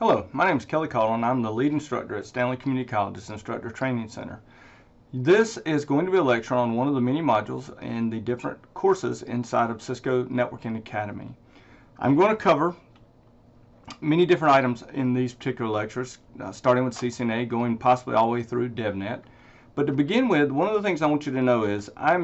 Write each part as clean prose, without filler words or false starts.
Hello, my name is Kelly Caldwell and I'm the lead instructor at Stanley Community College's Instructor Training Center. This is going to be a lecture on one of the many modules in the different courses inside of Cisco Networking Academy. I'm going to cover many different items in these particular lectures, starting with CCNA, going possibly all the way through DevNet. But to begin with, one of the things I want you to know is I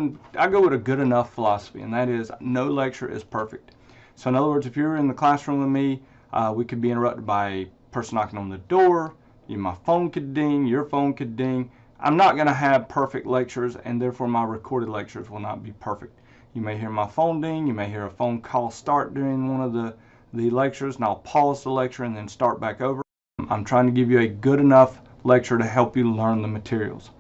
go with a good enough philosophy, and that is no lecture is perfect. So in other words, if you're in the classroom with me, we could be interrupted by a person knocking on the door, my phone could ding, your phone could ding. I'm not going to have perfect lectures, and therefore my recorded lectures will not be perfect. You may hear my phone ding, you may hear a phone call start during one of the lectures, and I'll pause the lecture and then start back over. I'm trying to give you a good enough lecture to help you learn the materials.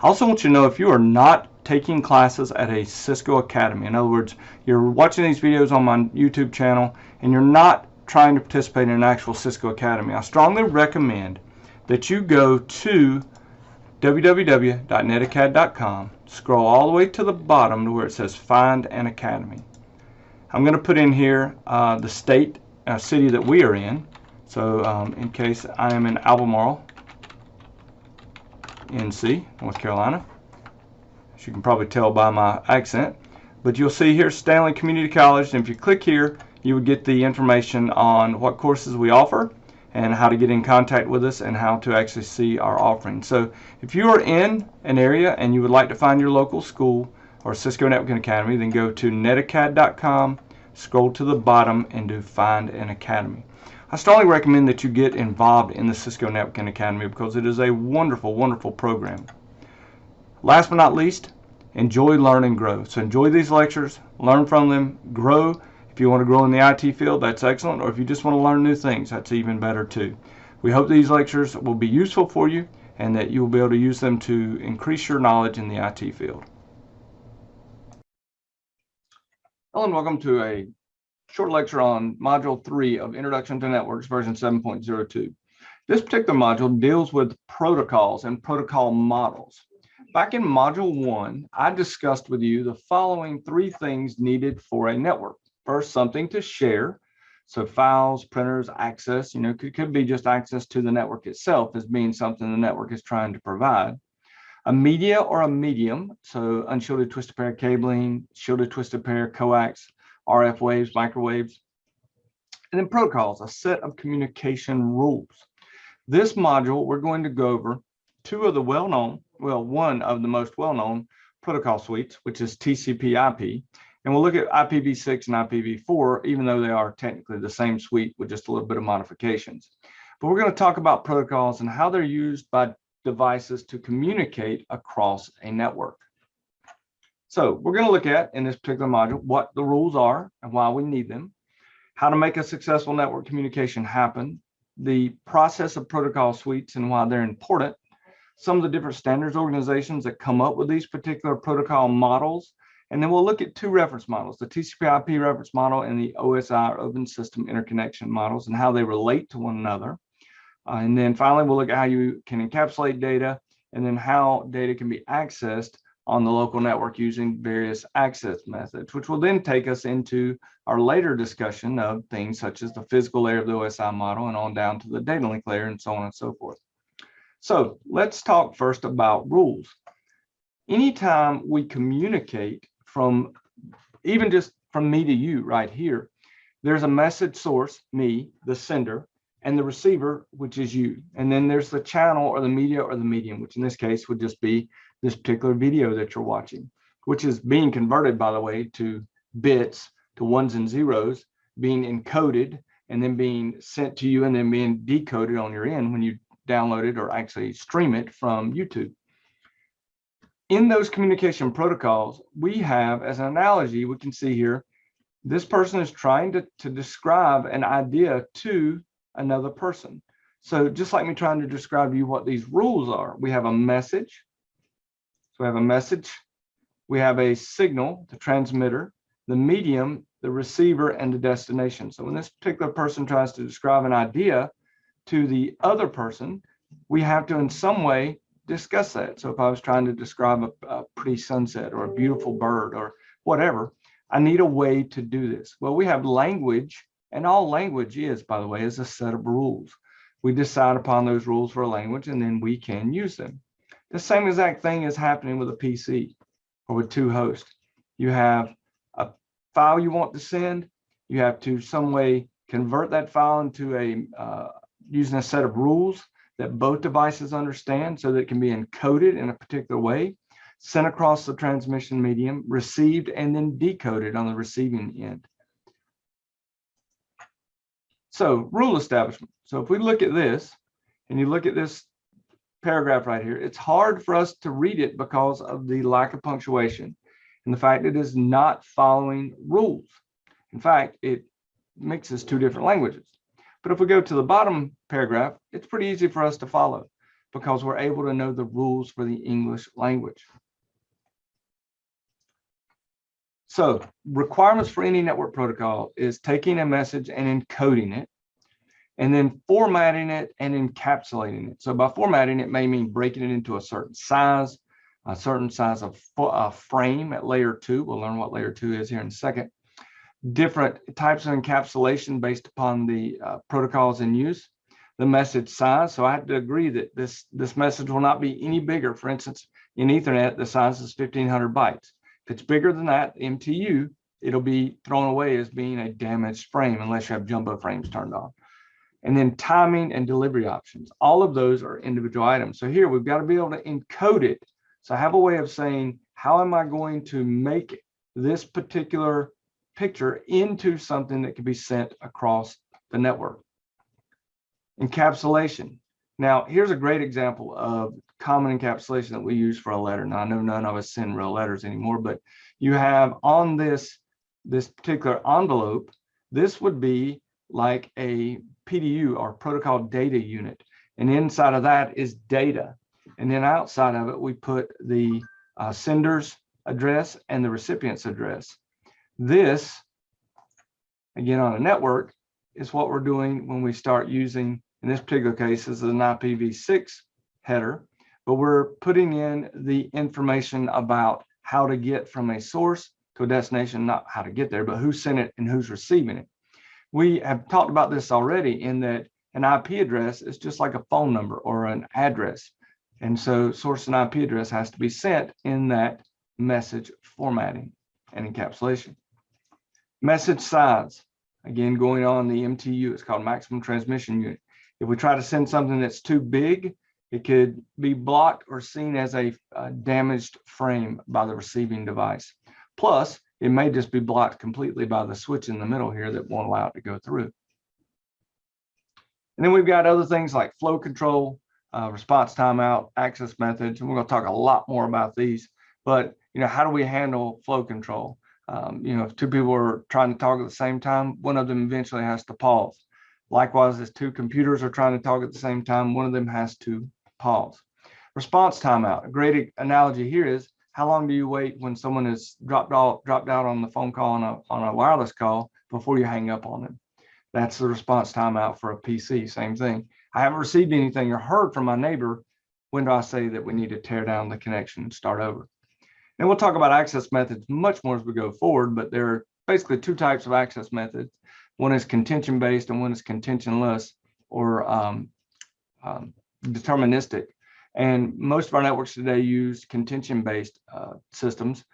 I also want you to know if you are not taking classes at a Cisco Academy, in other words, you're watching these videos on my YouTube channel and you're not trying to participate in an actual Cisco Academy, I strongly recommend that you go to www.netacad.com, scroll all the way to the bottom to where it says Find an Academy. I'm going to put in here the state, city that we are in. So in case I am in Albemarle, NC, North Carolina, as you can probably tell by my accent. But you'll see here Stanley Community College, and if you click here, you would get the information on what courses we offer and how to get in contact with us and how to actually see our offerings. So if you are in an area and you would like to find your local school or Cisco Networking Academy, then go to netacad.com, scroll to the bottom, and do Find an Academy. I strongly recommend that you get involved in the Cisco Networking Academy because it is a wonderful, wonderful program. Last but not least, enjoy, learn, and grow. So enjoy these lectures, learn from them, grow. If you want to grow in the IT field, that's excellent. Or if you just want to learn new things, that's even better too. We hope these lectures will be useful for you and that you will be able to use them to increase your knowledge in the IT field. Hello and welcome to a short lecture on Module 3 of Introduction to Networks, version 7.02. This particular module deals with protocols and protocol models. Back in Module 1, I discussed with you the following 3 things needed for a network. First, something to share. So files, printers, access, could be just access to the network itself as being something the network is trying to provide. A media or a medium, so unshielded twisted pair cabling, shielded twisted pair coax, RF waves, microwaves. And then protocols, a set of communication rules. This module, we're going to go over one of the most well-known protocol suites, which is TCP/IP. And we'll look at IPv6 and IPv4, even though they are technically the same suite with just a little bit of modifications. But we're going to talk about protocols and how they're used by devices to communicate across a network. So we're going to look at, in this particular module, what the rules are and why we need them, how to make a successful network communication happen, the process of protocol suites and why they're important, some of the different standards organizations that come up with these particular protocol models, and then we'll look at 2 reference models, the TCP/IP reference model and the OSI, or Open System Interconnection models, and how they relate to one another. And then finally, we'll look at how you can encapsulate data and then how data can be accessed on the local network using various access methods, which will then take us into our later discussion of things such as the physical layer of the OSI model and on down to the data link layer and so on and so forth. So let's talk first about rules. Anytime we communicate from, even just from me to you right here, there's a message source, me, the sender, and the receiver, which is you. And then there's the channel or the media or the medium, which in this case would just be this particular video that you're watching, which is being converted, by the way, to bits, to ones and zeros, being encoded and then being sent to you and then being decoded on your end when you download it or actually stream it from YouTube. In those communication protocols, we have, as an analogy, we can see here, this person is trying to describe an idea to another person. So just like me trying to describe to you what these rules are, we have a message. So we have a message, we have a signal, the transmitter, the medium, the receiver, and the destination. So when this particular person tries to describe an idea to the other person, we have to in some way discuss that. So if I was trying to describe a pretty sunset or a beautiful bird or whatever, I need a way to do this. Well, we have language, and all language is, by the way, is a set of rules. We decide upon those rules for a language, and then we can use them. The same exact thing is happening with a PC or with two hosts. You have a file you want to send. You have to some way convert that file into using a set of rules that both devices understand so that it can be encoded in a particular way, sent across the transmission medium, received, and then decoded on the receiving end. So rule establishment. So if we look at this, and you look at this paragraph right here, it's hard for us to read it because of the lack of punctuation and the fact that it is not following rules. In fact, it mixes two different languages. But if we go to the bottom paragraph, it's pretty easy for us to follow because we're able to know the rules for the English language. So requirements for any network protocol is taking a message and encoding it, and then formatting it and encapsulating it. So by formatting, it may mean breaking it into a certain size of frame at layer 2. We'll learn what layer 2 is here in a second. Different types of encapsulation based upon the protocols in use. The message size. So I have to agree that this message will not be any bigger. For instance, in Ethernet, the size is 1500 bytes. If it's bigger than that, MTU, it'll be thrown away as being a damaged frame unless you have jumbo frames turned on. And then timing and delivery options. All of those are individual items. So here we've got to be able to encode it. So I have a way of saying, how am I going to make this particular picture into something that can be sent across the network? Encapsulation. Now, here's a great example of common encapsulation that we use for a letter. Now, I know none of us send real letters anymore, but you have on this particular envelope, this would be like a PDU or protocol data unit. And inside of that is data. And then outside of it, we put the sender's address and the recipient's address. This, again, on a network, is what we're doing when we start using, in this particular case, this is an IPv6 header, but we're putting in the information about how to get from a source to a destination, not how to get there, but who sent it and who's receiving it. We have talked about this already in that an IP address is just like a phone number or an address. And so source and IP address has to be sent in that message formatting and encapsulation. Message size, again, going on the MTU, it's called maximum transmission unit. If we try to send something that's too big, it could be blocked or seen as a damaged frame by the receiving device. Plus, it may just be blocked completely by the switch in the middle here that won't allow it to go through. And then we've got other things like flow control, response timeout, access methods, and we're going to talk a lot more about these. But how do we handle flow control? If two people are trying to talk at the same time, one of them eventually has to pause. Likewise, as two computers are trying to talk at the same time, one of them has to pause. Response timeout. A great analogy here is, how long do you wait when someone is dropped out on the phone call on a wireless call before you hang up on them? That's the response timeout for a PC. Same thing. I haven't received anything or heard from my neighbor. When do I say that we need to tear down the connection and start over? And we'll talk about access methods much more as we go forward, but there are basically two types of access methods. One is contention-based and one is contentionless or deterministic. And most of our networks today use contention-based systems,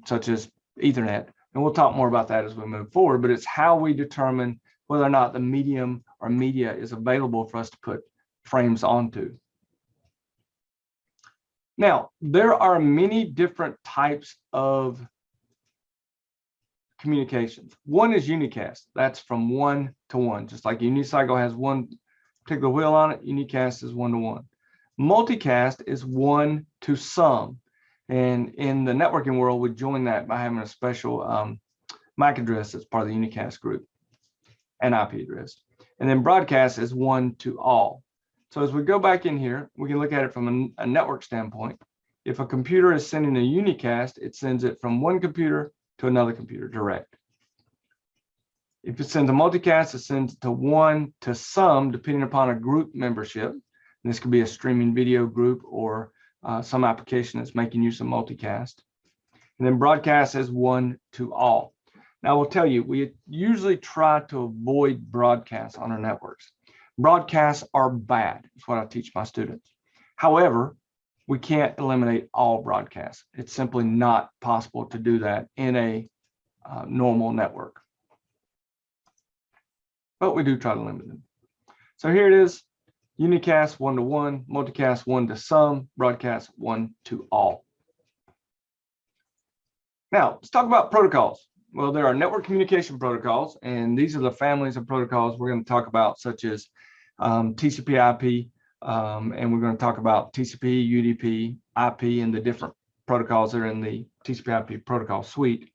such as Ethernet. And we'll talk more about that as we move forward, but it's how we determine whether or not the medium or media is available for us to put frames onto. Now, there are many different types of communications. One is unicast. That's from one to one. Just like unicycle has one particular wheel on it, unicast is one to one. Multicast is one to some. And in the networking world, we join that by having a special MAC address that's part of the unicast group and IP address. And then broadcast is one to all. So as we go back in here, we can look at it from a network standpoint. If a computer is sending a unicast, it sends it from one computer to another computer direct. If it sends a multicast, it sends it to one to some, depending upon a group membership. And this could be a streaming video group or some application that's making use of multicast. And then broadcast is one to all. Now, I will tell you, we usually try to avoid broadcasts on our networks. Broadcasts are bad, is what I teach my students. However, we can't eliminate all broadcasts. It's simply not possible to do that in a normal network. But we do try to limit them. So here it is, unicast 1-to-1, multicast 1-to-some, broadcast 1-to-all. Now, let's talk about protocols. Well, there are network communication protocols, and these are the families of protocols we're going to talk about, such as TCP/IP, and we're going to talk about TCP, UDP, IP, and the different protocols that are in the TCP/IP protocol suite.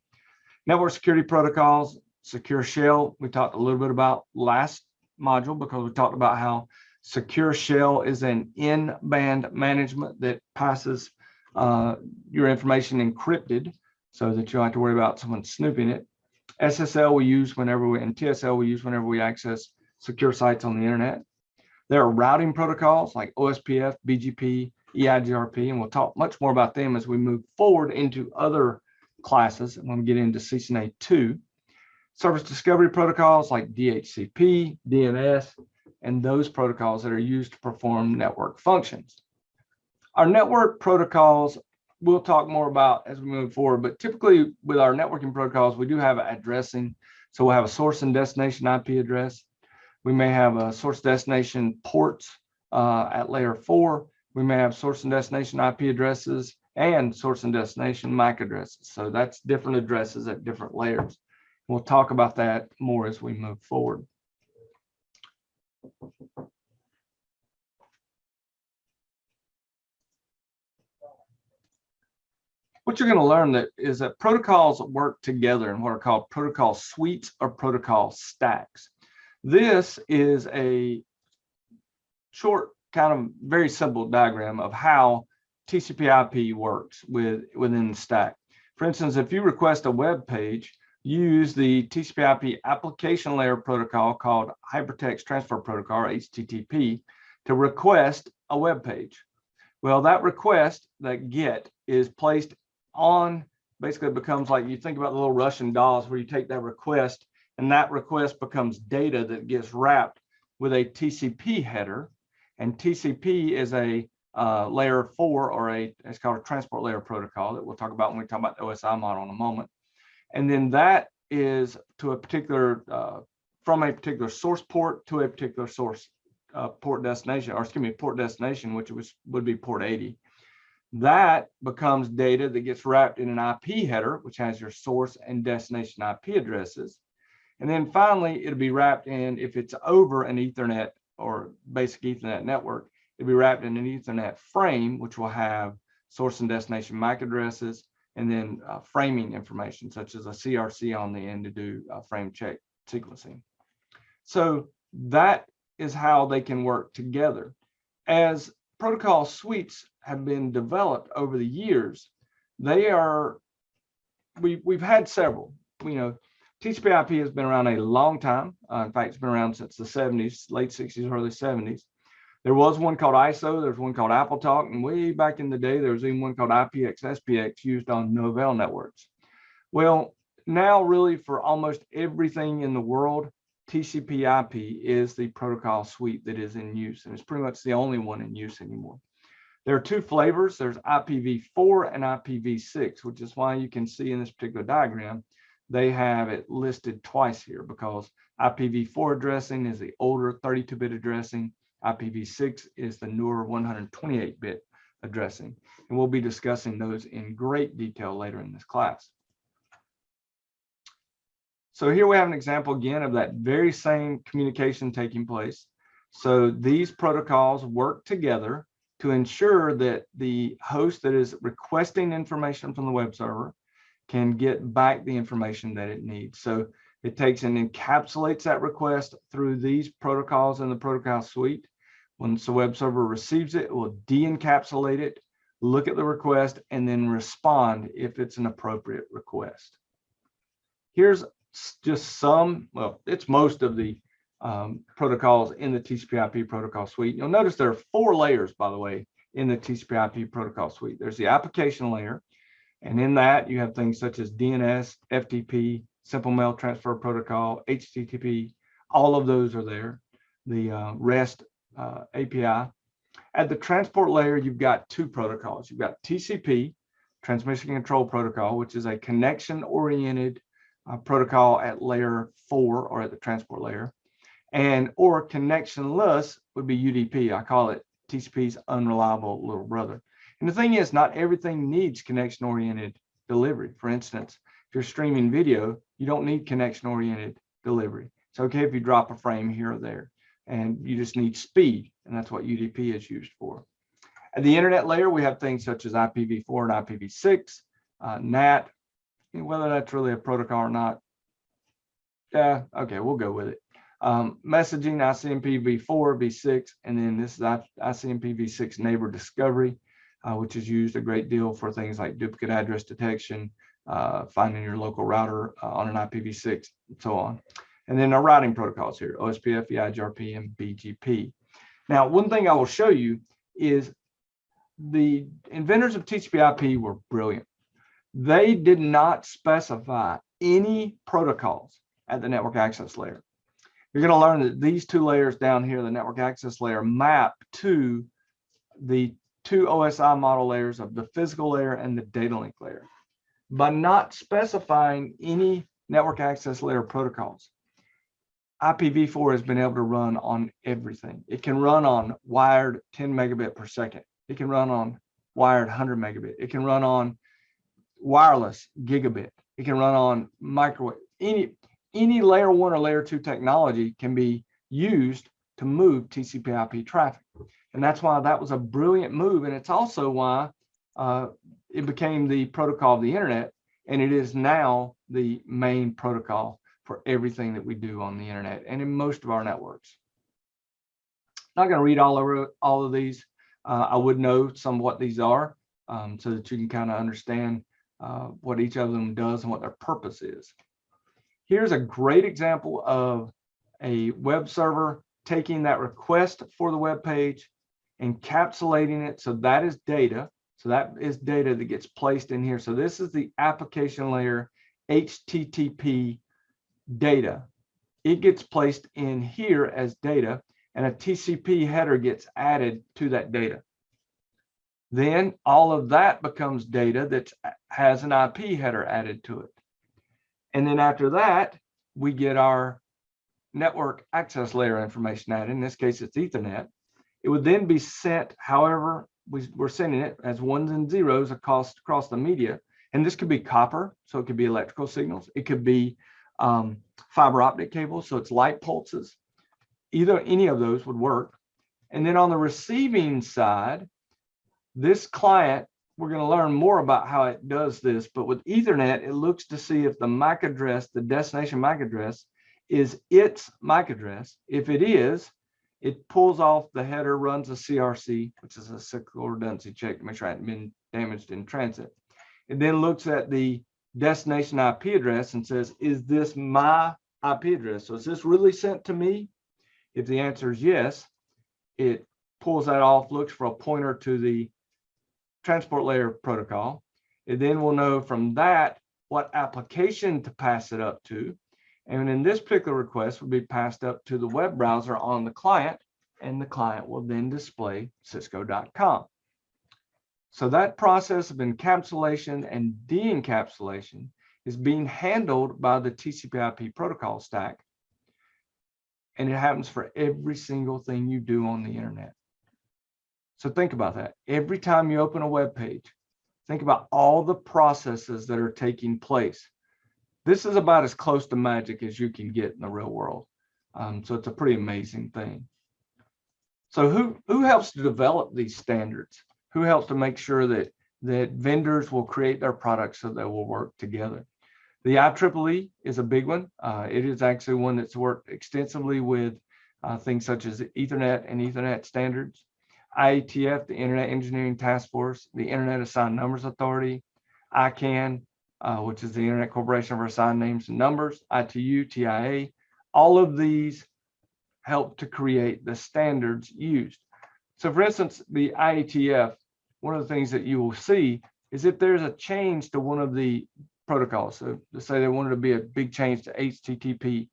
Network security protocols, secure shell, we talked a little bit about last module because we talked about how secure shell is an in-band management that passes your information encrypted, so that you don't have to worry about someone snooping it. SSL we use whenever we, and TSL we use whenever we access secure sites on the internet. There are routing protocols like OSPF, BGP, EIGRP, and we'll talk much more about them as we move forward into other classes when we get into CCNA 2. Service discovery protocols like DHCP, DNS, and those protocols that are used to perform network functions. Our network protocols we'll talk more about as we move forward, but typically with our networking protocols, we do have addressing. So we'll have a source and destination IP address. We may have a source destination ports at layer 4. We may have source and destination IP addresses and source and destination MAC addresses. So that's different addresses at different layers. We'll talk about that more as we move forward. What you're going to learn is that protocols work together in what are called protocol suites or protocol stacks. This is a short, kind of very simple diagram of how TCP/IP works within the stack. For instance, if you request a web page, you use the TCP/IP application layer protocol called Hypertext Transfer Protocol, or HTTP, to request a web page. Well, that request, that GET, is placed on, basically it becomes like, you think about the little Russian dolls where you take that request and that request becomes data that gets wrapped with a TCP header, and TCP is a layer 4, or it's called a transport layer protocol that we'll talk about when we talk about the OSI model in a moment. And then that is to a particular, from a particular source port to a particular source port destination, or excuse me, port destination, which would be port 80. That becomes data that gets wrapped in an IP header, which has your source and destination IP addresses. And then finally, it'll be wrapped in, if it's over an Ethernet or basic Ethernet network, it'll be wrapped in an Ethernet frame, which will have source and destination MAC addresses, and then framing information, such as a CRC on the end to do frame check sequencing. So that is how they can work together. As protocol suites have been developed over the years, we've had several. You know, TCP/IP has been around a long time. In fact, it's been around since the 70s, late 60s, early 70s. There was one called ISO, there's one called AppleTalk, and way back in the day, there was even one called IPX, SPX used on Novell networks. Well, now really for almost everything in the world, TCP/IP is the protocol suite that is in use, and it's pretty much the only one in use anymore. There are two flavors. There's IPv4 and IPv6, which is why you can see in this particular diagram, they have it listed twice here, because IPv4 addressing is the older 32-bit addressing. IPv6 is the newer 128-bit addressing. And we'll be discussing those in great detail later in this class. So here we have an example again of that very same communication taking place. So these protocols work together to ensure that the host that is requesting information from the web server can get back the information that it needs. So it takes and encapsulates that request through these protocols in the protocol suite. Once the web server receives it, it will de-encapsulate it, look at the request, and then respond if it's an appropriate request. Here's just some, well, it's most of the protocols in the TCP/IP protocol suite. You'll notice there are 4 layers, by the way, in the TCP/IP protocol suite. There's the application layer, and in that you have things such as DNS, FTP, Simple Mail Transfer Protocol, HTTP, all of those are there. The REST API. At the transport layer, you've got two protocols. You've got TCP, Transmission Control Protocol, which is a connection-oriented protocol at layer 4 or at the transport layer. Or connectionless would be UDP. I call it TCP's unreliable little brother. And the thing is, not everything needs connection-oriented delivery. For instance, if you're streaming video, you don't need connection-oriented delivery. It's okay if you drop a frame here or there, and you just need speed, and that's what UDP is used for. At the internet layer, we have things such as IPv4 and IPv6, NAT, whether that's really a protocol or not. Yeah, okay, we'll go with it. Messaging, ICMP v4, v6, and then this is ICMP v6 neighbor discovery, which is used a great deal for things like duplicate address detection, finding your local router on an IPv6, and so on. And then our routing protocols here, OSPF, EIGRP, and BGP. Now, one thing I will show you is the inventors of TCP/IP were brilliant. They did not specify any protocols at the network access layer. You're going to learn that these two layers down here, the network access layer, map to the two OSI model layers of the physical layer and the data link layer. By not specifying any network access layer protocols, IPv4 has been able to run on everything. It can run on wired 10 megabit per second. It can run on wired 100 megabit. It can run on wireless gigabit. It can run on microwave. Any layer 1 or layer 2 technology can be used to move TCP/IP traffic. And that's why that was a brilliant move. And it's also why it became the protocol of the internet. And it is now the main protocol for everything that we do on the internet and in most of our networks. Not going to read all of these. I would know some of what these are so that you can kind of understand what each of them does and what their purpose is. Here's a great example of a web server taking that request for the web page, encapsulating it. So that is data. So that is data that gets placed in here. So this is the application layer HTTP data. It gets placed in here as data, and a TCP header gets added to that data. Then all of that becomes data that has an IP header added to it. And then after that, we get our network access layer information added. In this case, it's Ethernet. It would then be sent, however, we're sending it as ones and zeros across the media. And this could be copper, so it could be electrical signals. It could be fiber optic cables, so it's light pulses. Any of those would work. And then on the receiving side, this client, we're going to learn more about how it does this, but with Ethernet, it looks to see if the MAC address, the destination MAC address, is its MAC address. If it is, it pulls off the header, runs a CRC, which is a cyclical redundancy check to make sure it hasn't been damaged in transit. It then looks at the destination IP address and says, is this my IP address? So is this really sent to me? If the answer is yes, it pulls that off, looks for a pointer to the transport layer protocol. It then will know from that what application to pass it up to. And in this particular request will be passed up to the web browser on the client, and the client will then display cisco.com. So that process of encapsulation and de-encapsulation is being handled by the TCP/IP protocol stack. And it happens for every single thing you do on the internet. So think about that. Every time you open a web page, think about all the processes that are taking place. This is about as close to magic as you can get in the real world. So it's a pretty amazing thing. So who helps to develop these standards? Who helps to make sure that vendors will create their products so they will work together? The IEEE is a big one. It is actually one that's worked extensively with things such as Ethernet and Ethernet standards. IETF, the Internet Engineering Task Force, the Internet Assigned Numbers Authority, ICANN, which is the Internet Corporation for Assigned Names and Numbers, ITU, TIA. All of these help to create the standards used. So for instance, the IETF, one of the things that you will see is if there's a change to one of the protocols. So to say they wanted to be a big change to HTTP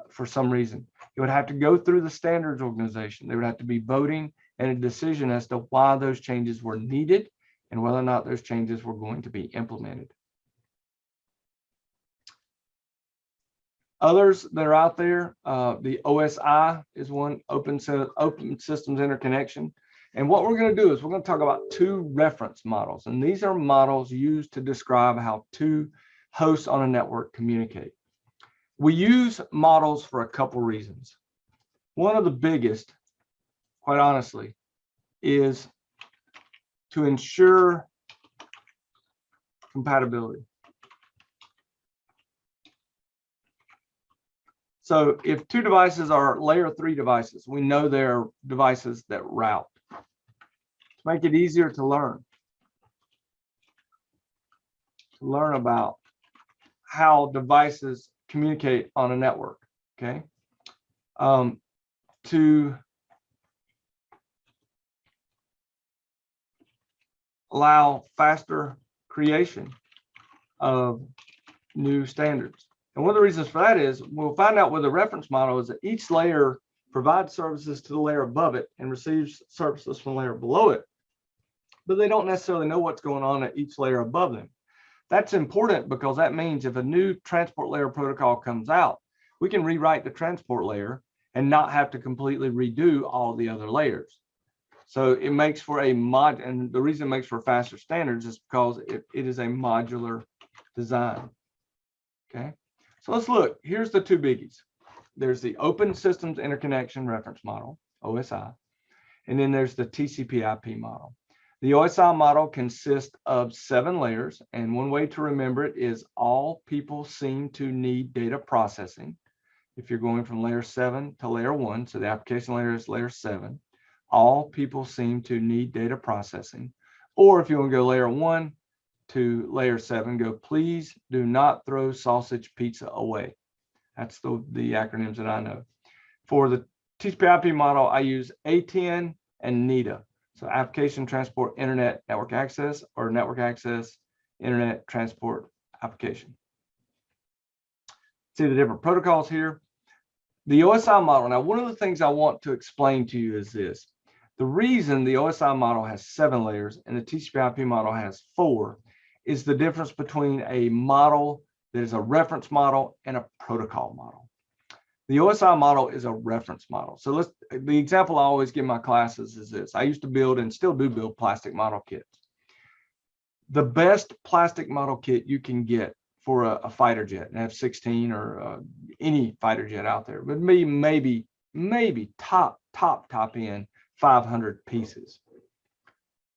for some reason, it would have to go through the standards organization. They would have to be voting and a decision as to why those changes were needed and whether or not those changes were going to be implemented. Others that are out there, the OSI is one, open systems interconnection. And what we're going to do is we're going to talk about two reference models. And these are models used to describe how two hosts on a network communicate. We use models for a couple reasons. One of the biggest, quite honestly, is to ensure compatibility. So if two devices are layer 3 devices, we know they're devices that route. To make it easier to learn about how devices communicate on a network, okay? To allow faster creation of new standards. And one of the reasons for that is we'll find out with the reference model is that each layer provides services to the layer above it and receives services from the layer below it, but they don't necessarily know what's going on at each layer above them. That's important because that means if a new transport layer protocol comes out, we can rewrite the transport layer and not have to completely redo all the other layers. So it makes for a mod, and the reason it makes for faster standards is because it is a modular design. Okay, so let's look. Here's the two biggies. There's the Open Systems Interconnection Reference Model, OSI, and then there's the TCP/IP model. The OSI model consists of 7 layers, and one way to remember it is all people seem to need data processing. If you're going from layer 7 to layer 1, so the application layer is layer 7, all people seem to need data processing. Or if you want to go layer 1 to layer 7, go, please do not throw sausage pizza away. That's the acronyms that I know. For the TCP/IP model, I use ITN and NIDA. So application transport internet network access, or network access internet transport application. See the different protocols here. The OSI model. Now, one of the things I want to explain to you is this. The reason the OSI model has 7 layers and the TCP/IP model has 4 is the difference between a model that is a reference model and a protocol model. The OSI model is a reference model. So the example I always give my classes is this. I used to build and still do build plastic model kits. The best plastic model kit you can get for a fighter jet, an F-16 or any fighter jet out there, would be maybe top end 500 pieces.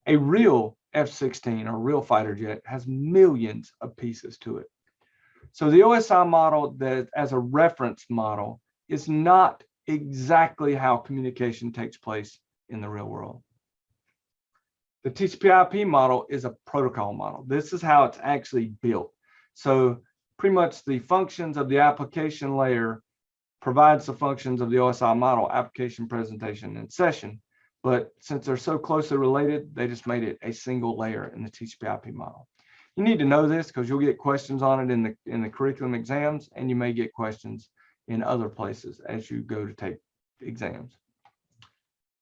A real F-16 or real fighter jet has millions of pieces to it. So the OSI model that as a reference model is not exactly how communication takes place in the real world. The TCP/IP model is a protocol model. This is how it's actually built. So pretty much the functions of the application layer provides the functions of the OSI model, application, presentation, and session. But since they're so closely related, they just made it a single layer in the TCP/IP model. You need to know this because you'll get questions on it in the curriculum exams, and you may get questions in other places as you go to take exams.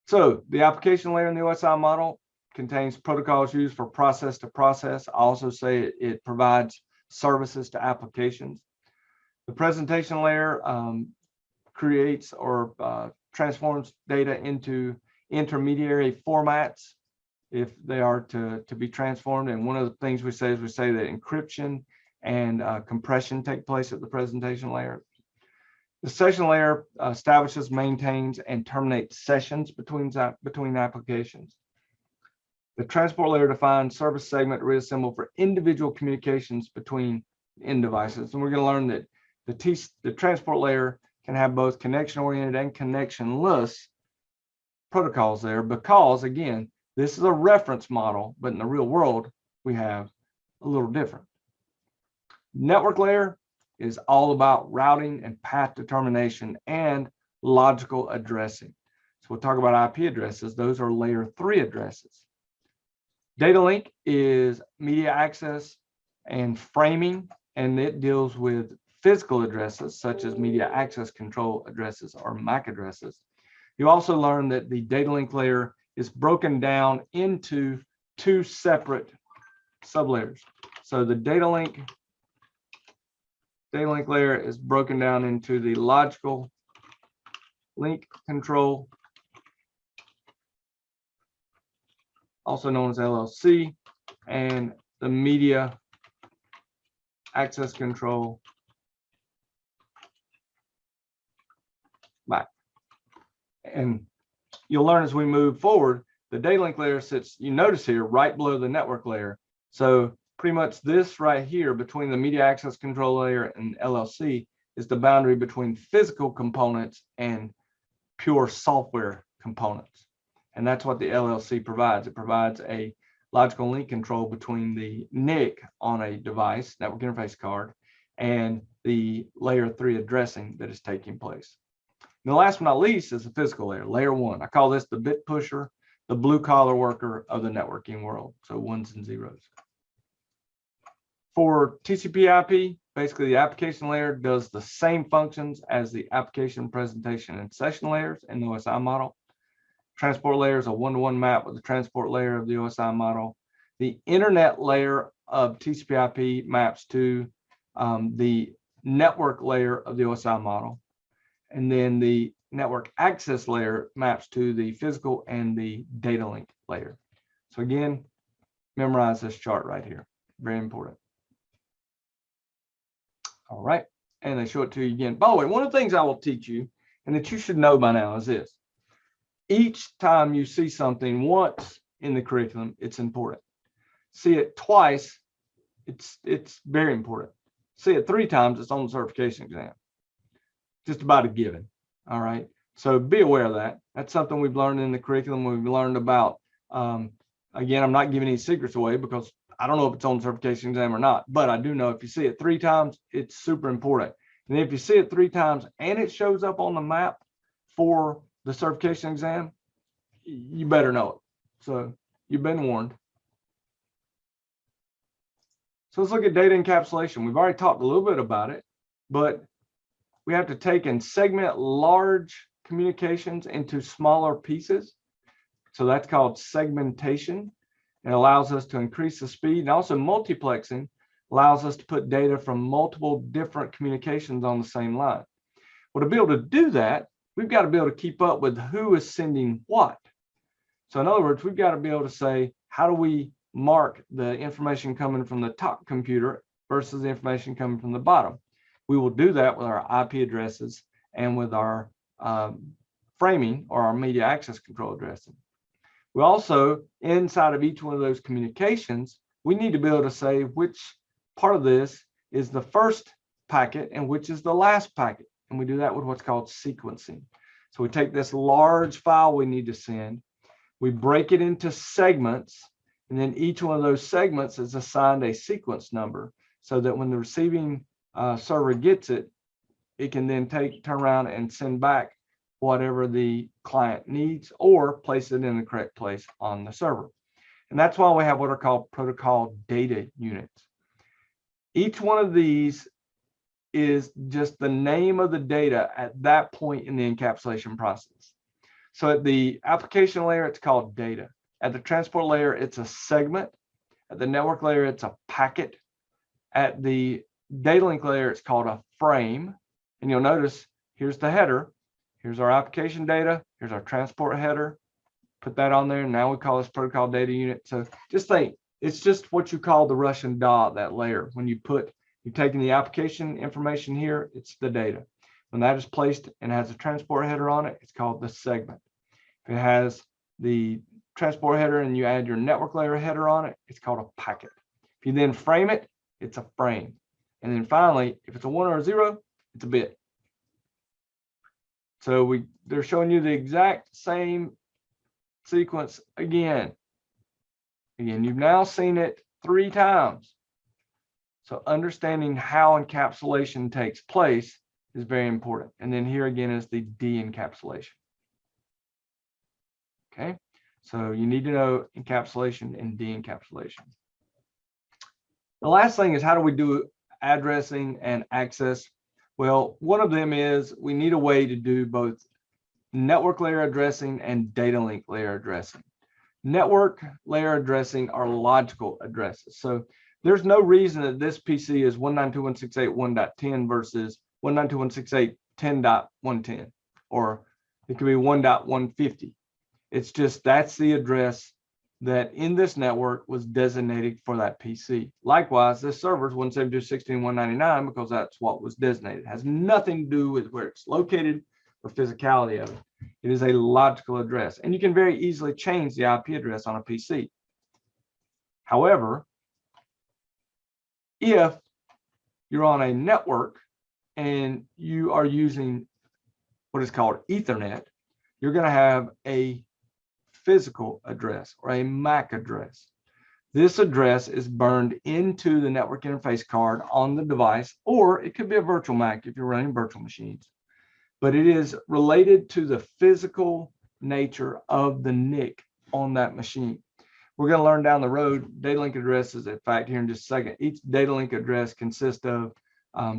So the application layer in the OSI model contains protocols used for process to process. I also say it provides services to applications. The presentation layer creates or transforms data into intermediary formats if they are to be transformed. And one of the things we say is that encryption and compression take place at the presentation layer. The session layer establishes, maintains, and terminates sessions between applications. The transport layer defines service segment reassembled for individual communications between end devices. And we're going to learn that the transport layer can have both connection-oriented and connectionless protocols there because, again, this is a reference model, but in the real world, we have a little different. Network layer is all about routing and path determination and logical addressing. So we'll talk about IP addresses. Those are layer 3 addresses. Data link is media access and framing, and it deals with physical addresses such as media access control addresses or MAC addresses. You also learn that the data link layer is broken down into two separate sublayers. So the data link layer is broken down into the logical link control, also known as LLC, and the media access control MAC. And you'll learn as we move forward, the data link layer sits, you notice here, right below the network layer. So pretty much this right here between the media access control layer and LLC is the boundary between physical components and pure software components. And that's what the LLC provides. It provides a logical link control between the NIC on a device, network interface card, and the layer 3 addressing that is taking place. And the last but not least is the physical layer, layer 1. I call this the bit pusher, the blue collar worker of the networking world. So ones and zeros. For TCP/IP, basically the application layer does the same functions as the application presentation and session layers in the OSI model. Transport layer is a one-to-one map with the transport layer of the OSI model. The internet layer of TCP/IP maps to the network layer of the OSI model. And then the network access layer maps to the physical and the data link layer. So again, memorize this chart right here. Very important. All right, and they show it to you again. By the way, one of the things I will teach you, and that you should know by now, is this. Each time you see something once in the curriculum, it's important. See it twice, it's very important. See it 3 times, it's on the certification exam. Just about a given. All right, so be aware of that. That's something we've learned in the curriculum. We've learned about, again, I'm not giving any secrets away because I don't know if it's on the certification exam or not, but I do know if you see it 3 times, it's super important. And if you see it 3 times and it shows up on the map for the certification exam, you better know it. So you've been warned. So let's look at data encapsulation. We've already talked a little bit about it, but we have to take and segment large communications into smaller pieces. So that's called segmentation. It allows us to increase the speed, and also multiplexing allows us to put data from multiple different communications on the same line. Well, to be able to do that, we've got to be able to keep up with who is sending what. So in other words, we've got to be able to say, how do we mark the information coming from the top computer versus the information coming from the bottom? We will do that with our IP addresses and with our framing or our media access control addressing. We also, inside of each one of those communications, we need to be able to say which part of this is the first packet and which is the last packet. And we do that with what's called sequencing. So we take this large file we need to send, we break it into segments, and then each one of those segments is assigned a sequence number so that when the receiving server gets it, it can then turn around and send back whatever the client needs or place it in the correct place on the server. And that's why we have what are called protocol data units. Each one of these is just the name of the data at that point in the encapsulation process. So at the application layer, it's called data. At the transport layer, it's a segment. At the network layer, it's a packet. At the data link layer, it's called a frame. And you'll notice here's the header. Here's our application data. Here's our transport header. Put that on there. And now we call this protocol data unit. So just think, it's just what you call the Russian dot, that layer. When you're taking the application information here, it's the data. When that is placed and has a transport header on it, it's called the segment. If it has the transport header and you add your network layer header on it, it's called a packet. If you then frame it, it's a frame. And then finally, if it's a 1 or a 0, it's a bit. So they're showing you the exact same sequence again. Again, you've now seen it 3 times. So understanding how encapsulation takes place is very important. And then here again is the de-encapsulation. Okay, so you need to know encapsulation and de-encapsulation. The last thing is, how do we do addressing and access? Well, one of them is we need a way to do both network layer addressing and data link layer addressing. Network layer addressing are logical addresses. So there's no reason that this PC is 192.168.1.10 versus 192.168.10.110, or it could be 1.150. It's just that's the address that in this network was designated for that PC. Likewise, this server is 172.168.199 because that's what was designated. It has nothing to do with where it's located or physicality of it. It is a logical address, and you can very easily change the IP address on a PC. However, if you're on a network and you are using what is called Ethernet, you're going to have a physical address or a MAC address. This address is burned into the network interface card on the device, or it could be a virtual MAC if you're running virtual machines. But it is related to the physical nature of the NIC on that machine. We're going to learn down the road data link addresses. In fact, here in just a second, each data link address consists of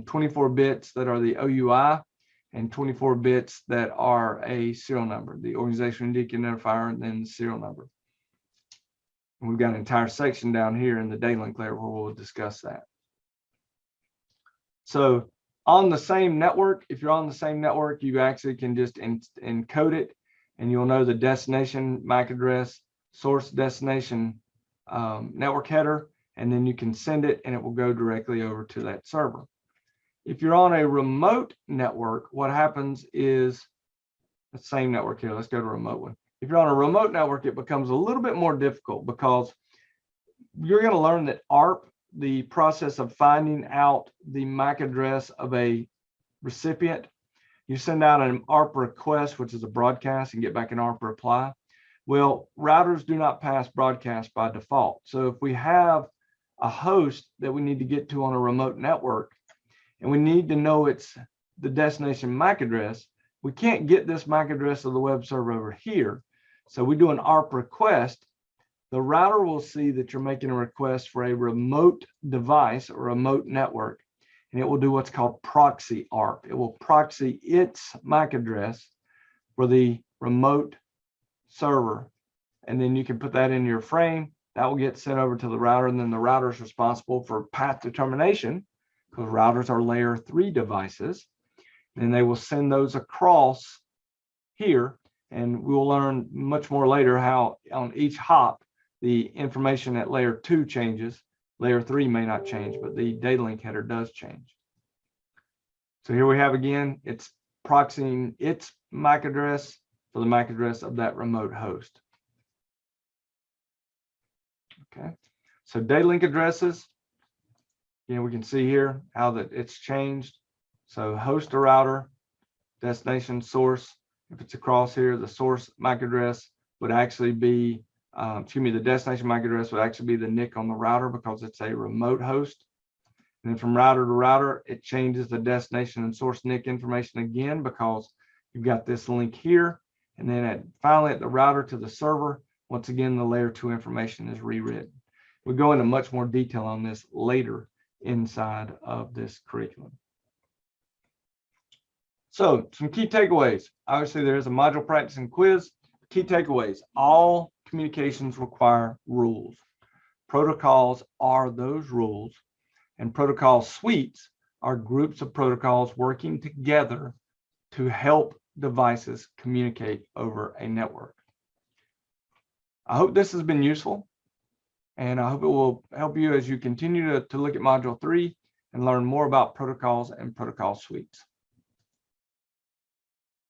24 bits that are the OUI and 24 bits that are a serial number, the organization unique identifier, and then the serial number. And we've got an entire section down here in the data link layer where we'll discuss that. So on the same network, if you're on the same network, you actually can just encode it, and you'll know the destination MAC address, source destination network header, and then you can send it and it will go directly over to that server. If you're on a remote network, what happens is the same network here. Let's go to a remote one. If you're on a remote network, it becomes a little bit more difficult because you're going to learn that ARP, the process of finding out the MAC address of a recipient, you send out an ARP request, which is a broadcast, and get back an ARP reply. Well, routers do not pass broadcast by default. So if we have a host that we need to get to on a remote network, and we need to know it's the destination MAC address, we can't get this MAC address of the web server over here. So we do an ARP request. The router will see that you're making a request for a remote device or remote network, and it will do what's called proxy ARP. It will proxy its MAC address for the remote server, and then you can put that in your frame. That will get sent over to the router, and then the router is responsible for path determination, because routers are layer 3 devices, and they will send those across here, and we will learn much more later how on each hop the information at layer 2 changes. Layer 3 may not change, but the data link header does change. So here we have again, it's proxying its MAC address for the MAC address of that remote host. Okay, so data link addresses, we can see here how that it's changed. So host to router, destination source. If it's across here, the source MAC address would actually be, the destination MAC address would actually be the NIC on the router because it's a remote host. And then from router to router, it changes the destination and source NIC information again because you've got this link here. And then finally at the router to the server, once again, the layer 2 information is rewritten. We'll go into much more detail on this later inside of this curriculum. So some key takeaways. Obviously, there is a module practice and quiz. Key takeaways: all communications require rules. Protocols are those rules, and protocol suites are groups of protocols working together to help devices communicate over a network. I hope this has been useful, and I hope it will help you as you continue to look at Module 3 and learn more about protocols and protocol suites.